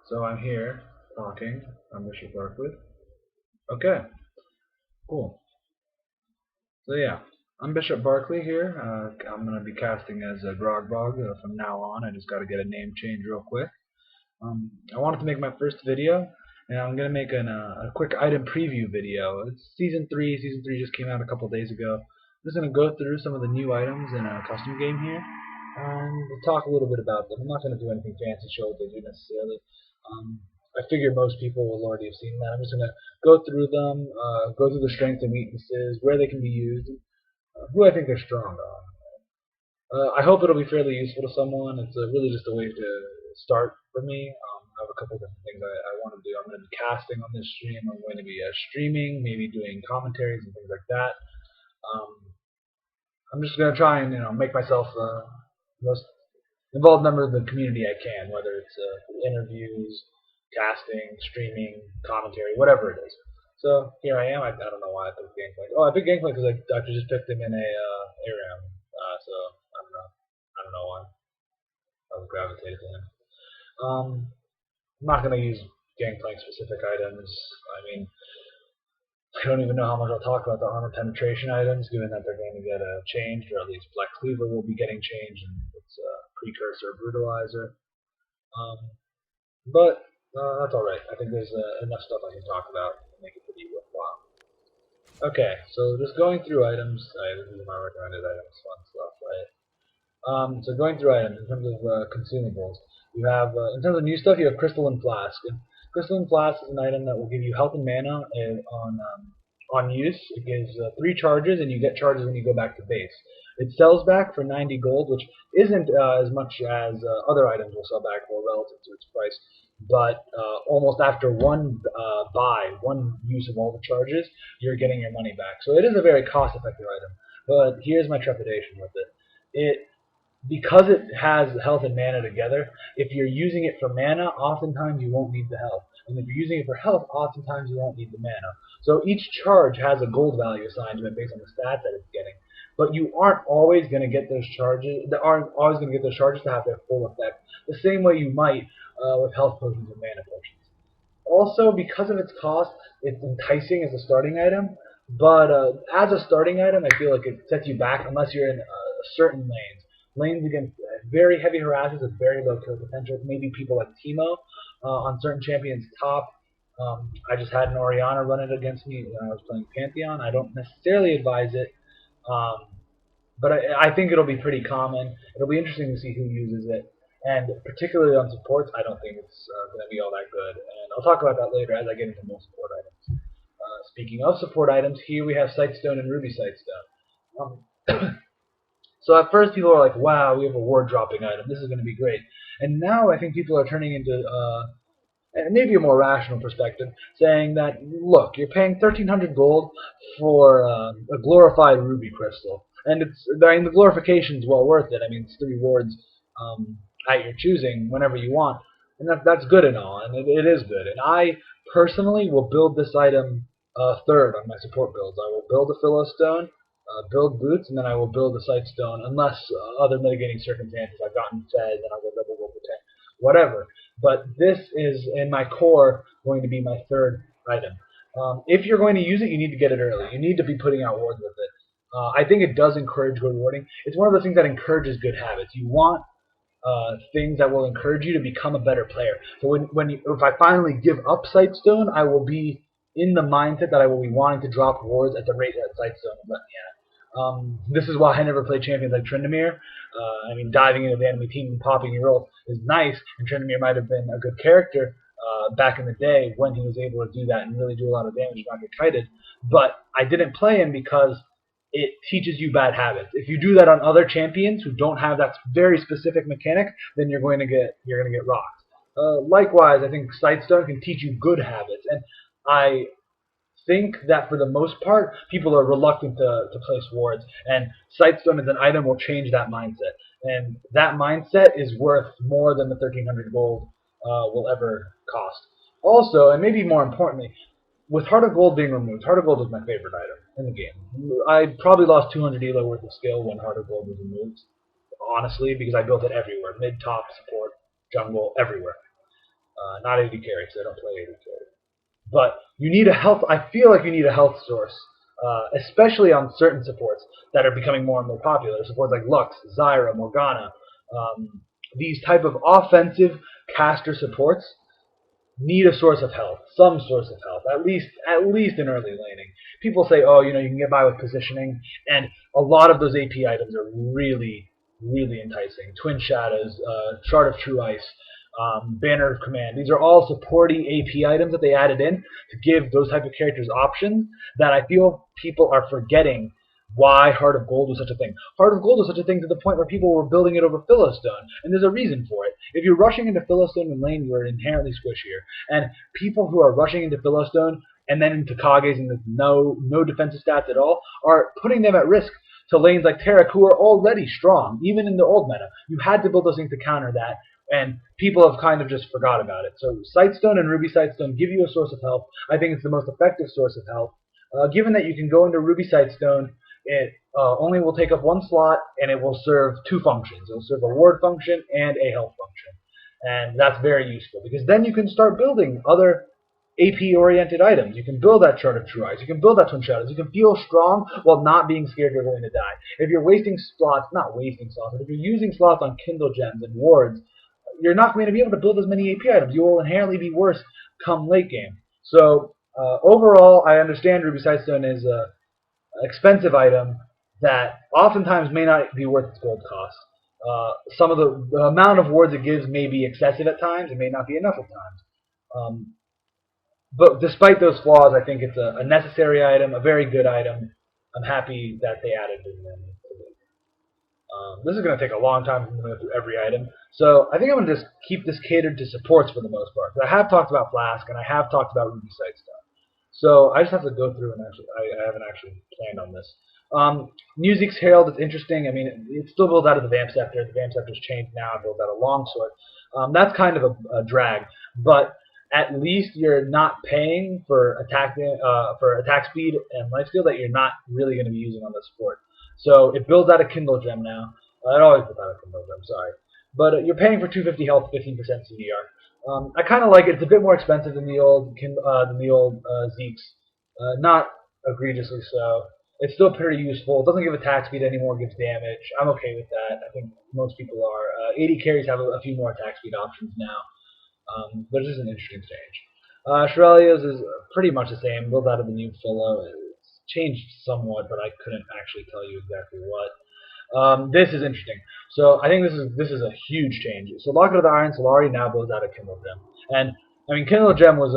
So I'm here talking. I'm Mr. Barkley. Okay, cool. So yeah, I'm Bishop Barkley here. I'm gonna be casting as Grogbog from now on. I just got to get a name change real quick. I wanted to make my first video, and I'm gonna make a quick item preview video. It's season 3. Season 3 just came out a couple days ago. I'm just gonna go through some of the new items in a custom game here, and talk a little bit about them. I'm not gonna do anything fancy, show what they do necessarily. Um, I figure most people will already have seen that. I'm just gonna go through them, go through the strengths and weaknesses, where they can be used, who I think they're strong on. I hope it'll be fairly useful to someone. It's really just a way to start for me. I have a couple different things I want to do. I'm going to be casting on this stream. I'm going to be streaming, maybe doing commentaries and things like that. I'm just going to try and make myself the most involved member of the community I can, whether it's interviews, casting, streaming, commentary, whatever it is. So here I am. I don't know why I picked Gangplank. Oh, I picked Gangplank because I just picked him in a ARAM. So I don't know. I don't know why. I was gravitated to him. I'm not going to use Gangplank specific items. I mean, I don't even know how much I'll talk about the armor penetration items, given that they're going to get changed, or at least Black Cleaver will be getting changed, and it's a precursor brutalizer. But that's alright. I think there's enough stuff I can talk about to make it pretty worthwhile. Okay, so just going through items. This is my recommended items, fun stuff, right? So going through items in terms of consumables, you have in terms of new stuff, you have Crystalline Flask. And Crystalline Flask is an item that will give you health and mana on use. It gives 3 charges, and you get charges when you go back to base. It sells back for 90 gold, which isn't as much as other items will sell back for relative to its price. But almost after one one use of all the charges, you're getting your money back. So it is a very cost-effective item. But here's my trepidation with it. Because it has health and mana together, if you're using it for mana, oftentimes you won't need the health. And if you're using it for health, oftentimes you won't need the mana. So each charge has a gold value assigned to it based on the stats that it's getting. But you aren't always going to get those charges. Aren't always going to get those charges to have their full effect. The same way you might with health potions and mana potions. Also, because of its cost, it's enticing as a starting item. But as a starting item, I feel like it sets you back unless you're in certain lanes. Lanes against very heavy harassers with very low kill potential. Maybe people like Teemo on certain champions top. I just had an Orianna run it against me when I was playing Pantheon. I don't necessarily advise it, but I think it'll be pretty common. It'll be interesting to see who uses it. And particularly on supports, I don't think it's going to be all that good. And I'll talk about that later as I get into more support items. Speaking of support items, here we have Sightstone and Ruby Sightstone. So at first people are like, wow, we have a ward dropping item. This is going to be great. And now I think people are turning into maybe a more rational perspective, saying that, look, you're paying 1,300 gold for a glorified ruby crystal. And the glorification is well worth it. I mean, it's 3 wards at your choosing whenever you want. And that's good and all, and it is good. And I personally will build this item third on my support builds. I will build a Philostone, build boots, and then I will build a Sightstone, unless other mitigating circumstances. I've gotten fed, then I'll go double roll protect, whatever. But this is, in my core, going to be my third item. If you're going to use it, you need to get it early. You need to be putting out wards with it. I think it does encourage good warding. It's one of those things that encourages good habits. You want things that will encourage you to become a better player. So if I finally give up Sightstone, I will be in the mindset that I will be wanting to drop wards at the rate that Sightstone will let me at. This is why I never play champions like Tryndamere. I mean, diving into the enemy team and popping your ult is nice, and Tryndamere might have been a good character back in the day when he was able to do that and really do a lot of damage and not get kited. But I didn't play him because it teaches you bad habits. If you do that on other champions who don't have that very specific mechanic, then you're going to get rocked. Likewise, I think Sightstone can teach you good habits, and I think that for the most part, people are reluctant to place wards, and Sightstone as an item will change that mindset. And that mindset is worth more than the 1,300 gold will ever cost. Also, and maybe more importantly, with Heart of Gold being removed, Heart of Gold was my favorite item in the game. I probably lost 200 elo worth of skill when Heart of Gold was removed, honestly, because I built it everywhere. Mid, top, support, jungle, everywhere. Not AD carry, so I don't play AD carry. But you need a health. I feel like you need a health source, especially on certain supports that are becoming more and more popular. Supports like Lux, Zyra, Morgana. These type of offensive caster supports need a source of health, some source of health, at least in early laning. People say, oh, you can get by with positioning, and a lot of those AP items are really enticing. Twin Shadows, Shard of True Ice, Banner of Command. These are all supporting AP items that they added in to give those type of characters options that I feel people are forgetting why Heart of Gold was such a thing. Heart of Gold was such a thing to the point where people were building it over Philistone, and there's a reason for it. If you're rushing into Philistone in lane, you're inherently squishier, and people who are rushing into Philistone and then into Kages and with no defensive stats at all are putting them at risk to lanes like Taric, who are already strong, even in the old meta. You had to build those things to counter that, and people have kind of just forgot about it. So Sightstone and Ruby Sightstone give you a source of health. I think it's the most effective source of health. Given that you can go into Ruby Sightstone, it only will take up one slot, and it will serve two functions. It will serve a ward function and a health function. And that's very useful, because then you can start building other AP-oriented items. You can build that Shard of True Eyes. You can build that Twin Shadows. You can feel strong while not being scared you're going to die. If you're wasting slots, not wasting slots, but if you're using slots on Kindle Gems and wards, you're not going to be able to build as many AP items. You will inherently be worse come late game. So overall, I understand Ruby Sightstone is a expensive item that oftentimes may not be worth its gold cost. Some of the amount of wards it gives may be excessive at times. It may not be enough at times. But despite those flaws, I think it's a necessary item, a very good item. I'm happy that they added it in. This is going to take a long time to go through every item, so I think I'm going to just keep this catered to supports for the most part. I have talked about Flask, and I have talked about Ruby Sightstone. So I just have to go through and I haven't actually planned on this. Music's Herald is interesting. I mean, it still builds out of the Vamp Scepter. The Vamp Scepter's changed now. It builds out a Longsword. That's kind of a drag, but at least you're not paying for attack speed and life steal that you're not really going to be using on the support. So it builds out a Kindle Gem now. It always builds out a Kindle Gem, sorry. But you're paying for 250 health, 15% CDR. I kind of like it. It's a bit more expensive than the old Zeke's. Not egregiously so. It's still pretty useful. It doesn't give attack speed anymore. It gives damage. I'm okay with that. I think most people are. 80 carries have a few more attack speed options now. But it's just an interesting change. Shirelia's is pretty much the same. Built out of the new Philo. It's changed somewhat, but I couldn't actually tell you exactly what. This is interesting. So I think this is a huge change. So Locket of the Iron Solari now builds out a Kindle Gem, and I mean Kindle Gem was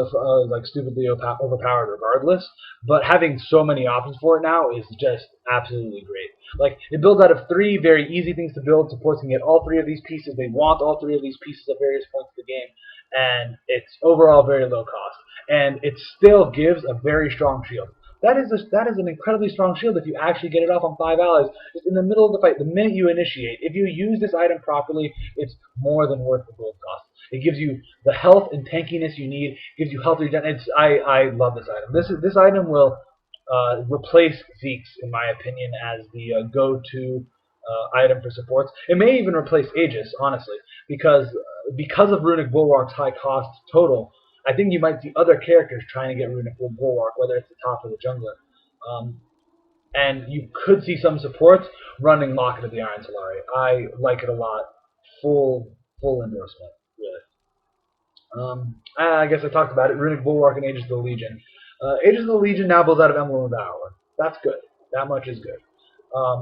like stupidly overpowered regardless, but having so many options for it now is just absolutely great. Like it builds out of 3 very easy things to build. Supports can get all 3 of these pieces. They want all 3 of these pieces at various points of the game, and it's overall very low cost, and it still gives a very strong shield. That is an incredibly strong shield if you actually get it off on 5 allies just in the middle of the fight. The minute you initiate, if you use this item properly, it's more than worth the gold cost. It gives you the health and tankiness you need. Gives you health regen. I love this item. This item will replace Zeke's, in my opinion, as the go-to item for supports. It may even replace Aegis, honestly, because of Runic Bulwark's high cost total. I think you might see other characters trying to get Runic Bulwark, whether it's the top or the jungler. And you could see some supports running Locket of the Iron Solari. I like it a lot. Full endorsement, really. I guess I talked about it. Runic Bulwark and Aegis of the Legion. Aegis of the Legion now builds out of Emblem of Valor. That's good. That much is good.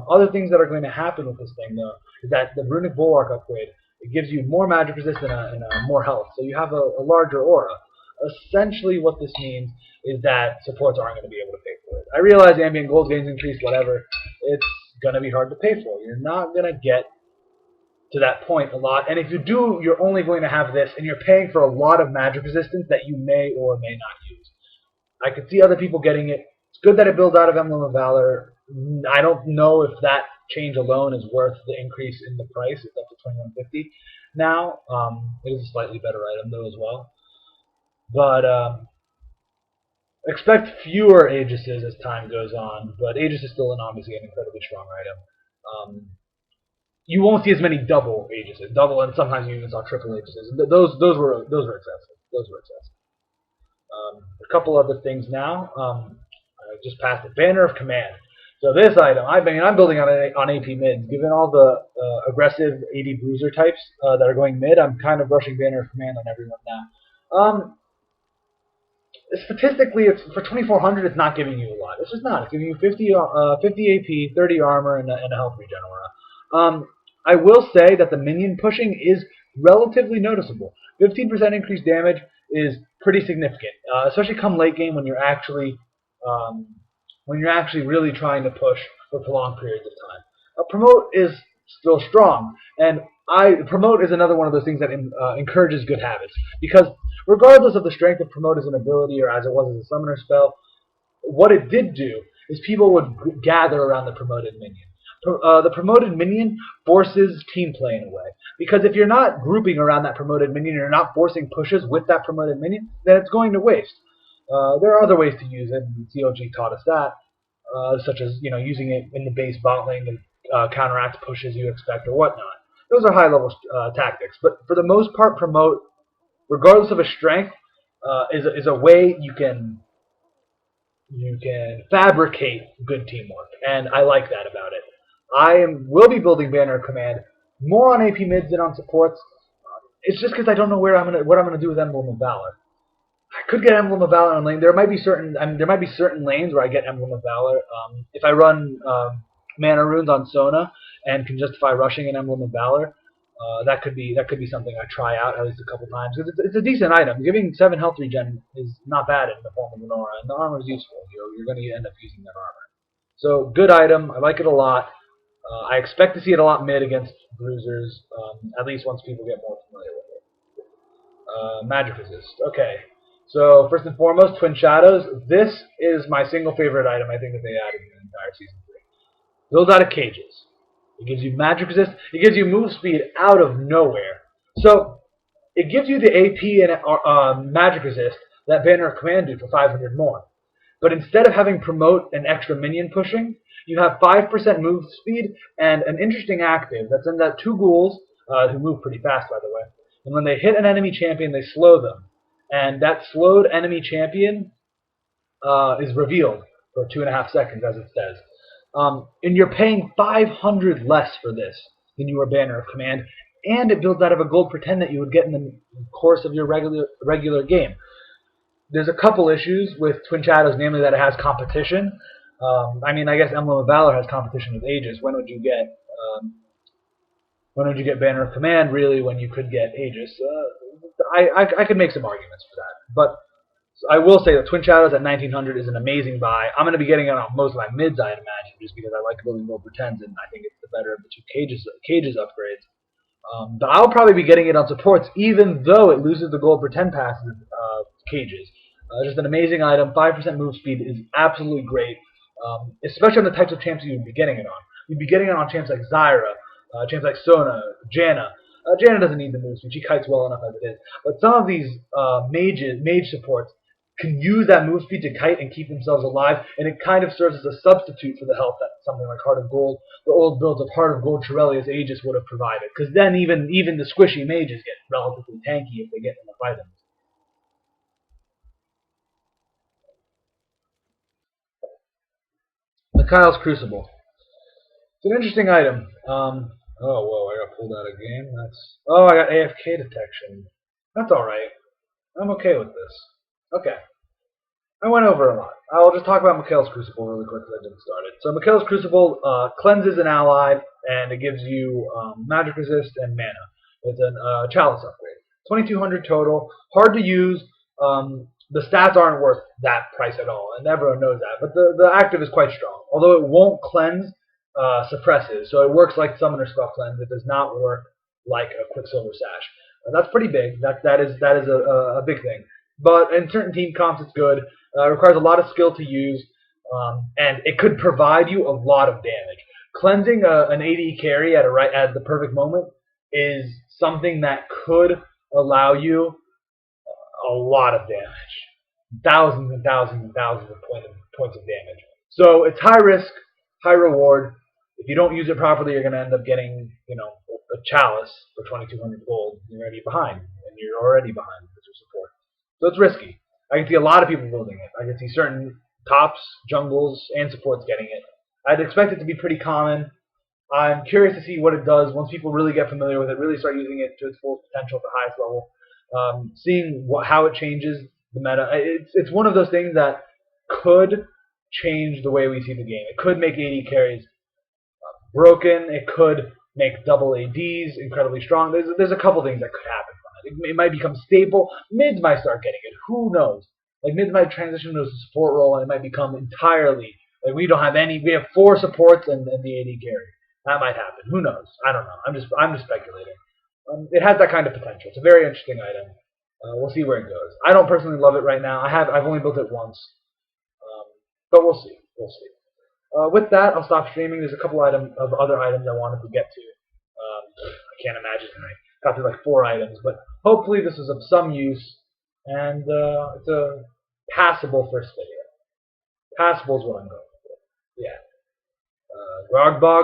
Other things that are going to happen with this thing, though, is that the Runic Bulwark upgrade, it gives you more magic resist and more health, so you have a larger aura. Essentially what this means is that supports aren't going to be able to pay for it. I realize ambient gold gains increase, whatever. It's going to be hard to pay for. You're not going to get to that point a lot, and if you do, you're only going to have this, and you're paying for a lot of magic resistance that you may or may not use. I could see other people getting it. It's good that it builds out of Emblem of Valor. I don't know if that change alone is worth the increase in the price. It's up to 2150 now. It is a slightly better item though as well. But expect fewer Aegises as time goes on. But Aegis is still obviously an incredibly strong item. you won't see as many double Aegises, double, and sometimes you even saw triple Aegises. Those were excessive. Those were excessive. A couple other things now. I just passed the Banner of Command. So this item, I'm building on AP mid. Given all the aggressive AD bruiser types that are going mid, I'm kind of rushing Banner of Command on everyone now. Statistically, it's for 2400. It's not giving you a lot. It's just not. It's giving you 50 AP, 30 armor, and a health regen aura. I will say that the minion pushing is relatively noticeable. 15% increased damage is pretty significant, especially come late game um, when you're actually really trying to push for prolonged periods of time. Promote is still strong, and promote is another one of those things that encourages good habits, because regardless of the strength of promote as an ability or as it was as a summoner spell, what it did do is people would gather around the promoted minion. The promoted minion forces team play in a way, because if you're not grouping around that promoted minion, you're not forcing pushes with that promoted minion, then it's going to waste. There are other ways to use it, and COG taught us that, such as using it in the base bot lane to counteract pushes you expect or whatnot. Those are high-level tactics, but for the most part, promote, regardless of a strength, is a way you can fabricate good teamwork, and I like that about it. Will be building Banner of Command more on AP mids than on supports. It's just because I don't know what I'm gonna do with Emblem of Valor. I could get Emblem of Valor on lane. There might be certain lanes where I get Emblem of Valor. If I run mana runes on Sona and can justify rushing an Emblem of Valor, that could be something I try out at least a couple times, because it's a decent item. Giving 7 health regen is not bad in the form of an aura, and the armor is useful. You're going to end up using that armor. So good item. I like it a lot. I expect to see it a lot mid against bruisers, at least once people get more familiar with it. Magic resist. Okay. So first and foremost, Twin Shadows. This is my single favorite item I think that they added in the entire season 3. Build out of cages. It gives you magic resist. It gives you move speed out of nowhere. So it gives you the AP and magic resist that Banner of Command do for 500 more. But instead of having promote and extra minion pushing, you have 5% move speed and an interesting active that sends out 2 ghouls, who move pretty fast, by the way. And when they hit an enemy champion, they slow them. And that slowed enemy champion is revealed for 2.5 seconds, as it says. And you're paying 500 less for this than you were Banner of Command, and it builds out of a gold pretend that you would get in the course of your regular game. There's a couple issues with Twin Shadows, namely that it has competition. I guess Emblem of Valor has competition with Aegis. When would you get Banner of Command, really, when you could get Aegis? I could make some arguments for that. But I will say that Twin Shadows at 1900 is an amazing buy. I'm going to be getting it on most of my mids, I imagine, just because I like building gold pretends, and I think it's the better of the 2 cages upgrades. But I'll probably be getting it on supports, even though it loses the gold pretend passes cages. Just an amazing item. 5% move speed is absolutely great, especially on the types of champs you would be getting it on. You'd be getting it on champs like Zyra, champs like Sona, Janna. Janna doesn't need the move speed. She kites well enough as it is. But some of these mage supports can use that move speed to kite and keep themselves alive, and it kind of serves as a substitute for the health that something like Heart of Gold, the old builds of Heart of Gold, Shurelya's Aegis would have provided. Because then even the squishy mages get relatively tanky if they get enough items. Mikhail's Crucible. It's an interesting item. Oh, whoa, I got pulled out of game. I got AFK detection. That's alright. I'm okay with this. Okay. I went over a lot. I'll just talk about Mikhail's Crucible really quick because I didn't start it. So Mikhail's Crucible cleanses an ally, and it gives you magic resist and mana. It's a chalice upgrade. 2200 total. Hard to use. The stats aren't worth that price at all, and everyone knows that. But the active is quite strong. Although it won't cleanse, suppresses. So it works like Summoner Spell Cleanse. It does not work like a Quicksilver Sash. That's pretty big. That is a big thing. But in certain team comps, it's good. It requires a lot of skill to use, and it could provide you a lot of damage. Cleansing an AD carry at the perfect moment is something that could allow you a lot of damage, thousands and thousands and thousands of points of damage. So it's high risk, high reward. If you don't use it properly, you're going to end up getting, a chalice for 2,200 gold. You're going to be behind, and you're already behind with your support. So it's risky. I can see a lot of people building it. I can see certain tops, jungles, and supports getting it. I'd expect it to be pretty common. I'm curious to see what it does once people really get familiar with it, really start using it to its full potential at the highest level. Seeing how it changes the meta. It's one of those things that could change the way we see the game. It could make AD carries broken. It could make double ADs incredibly strong. There's a couple things that could happen from it. It might become stable. Mids might start getting it. Who knows? Like mids might transition to a support role, and it might become entirely like we don't have any. We have 4 supports and the AD carry. That might happen. Who knows? I don't know. I'm just speculating. It has that kind of potential. It's a very interesting item. We'll see where it goes. I don't personally love it right now. I've only built it once, but we'll see. We'll see. With that, I'll stop streaming. There's a couple of other items I wanted to get to. I can't imagine I got through like 4 items, but hopefully this is of some use, and it's a passable first video. Passable is what I'm going for. Yeah. Grogbog.